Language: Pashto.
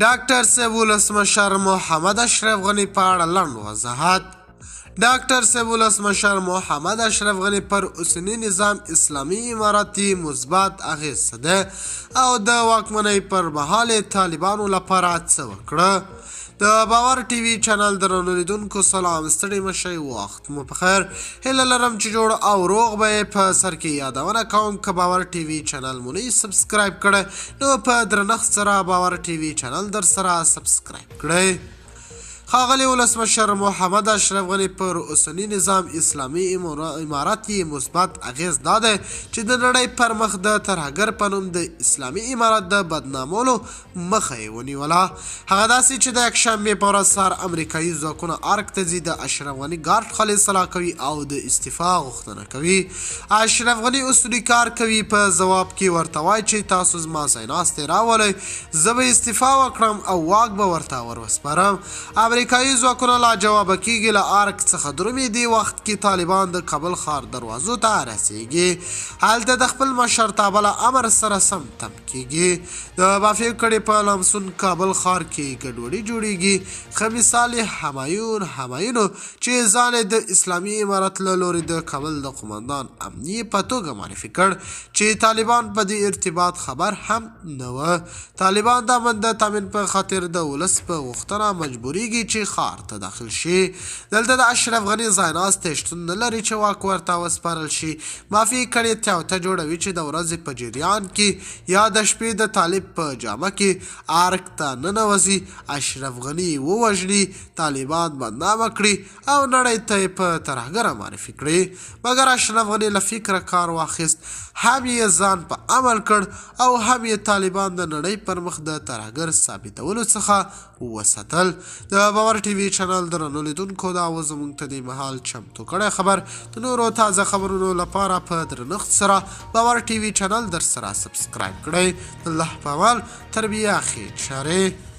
ډاکټر صاحب ولسمشر محمد اشرف غني په اړه لنډ وضاحت. ډاکټر صاحب ولسمشر محمد اشرف غني پر اوسني نظام اسلامي اماراتي مثبت اغېز څه ده او د واکمنۍ پر مهال طالبانو لپاره څه وکړه. د باور ټي وي چینل درنو لیدونکو سلام، ستړي مشئ، وخت مو په خیر. هیله لرم چې جوړ او روغ به یې. په سر کې یادونه کوم که باور ټي وي چینل مو نه سبسکرایب کړی نو په درنښت سره باور ټي وي چینل در سره سبسکرایب کړئ. ښاغلی ولسمشر محمد اشرف غني پر اوسني نظام اسلامي امارات یې مثبت اغېز دا دی چې د نړۍ پر مخ د ترهګر په نوم د اسلامي امارات د بدنامولو مخه یې ونیوله. هغه داسې چې د یکشنبې په ورځ سهار امریکایي ځواکونه ارګ ته ځي، د اشرف غني ګارډ خالي صلاح کوي او د استعفا غوښتنه کوي. اشرف غني اصولي کار کوي، په ځواب کې ورته وایي چې تاسو زما ځای ناستې راولئ، زه به استعفا وکړم او واک به ورته ور وسپارم. امریکایي ځواکونه لا جوابه کېږي. له ارګ څخه درومي. دې وخت کې طالبان د کابل ښار دروازو ته رسېږي. هلته د خپل مشرتابه له امر سره سم تم کېږي. د بافي کړۍ په لمسون کابل ښار کې ګډوډي جوړېږي. ښه مثال یې همایون چې ځان د اسلامي امارت له لوري د کابل د قومندان امنیې په توګه معرفي کړ چې طالبان په دې ارتباط خبر هم نه و. طالبان د امن د تامین په خاطر د ولس په غوښتنه مجبوریږي چې ښار ته داخل شي. دلته د اشرف غني ځای ناستی شتون نه لري چې واک ورته وسپارل شي. مافي کړۍ تیوته جوړوي چې د ورځې په جریان کې یا د شپې د طالب په جامه کې ارګ ته ننوځي، اشرف غني ووژني، طالبان بدنامه کړي او نړۍ ته یې په ترهګره معرفي کړي. مګر اشرف غني له فکره کار واخیست، هم یې ځان په عمل کړ او هم یې طالبان د نړۍ پر مخ د ترهګر ثابتولو څخه وساتل. د باور ټي وي چینل درنو لیدونکو دا و زموږ ته دې مهال چمتو کړی خبر. د نورو تازه خبرونو لپاره په درنښت سره باور ټي وي چینل در سره سبسکرایب کړئ. د الله په امان تربیه خیر چارې.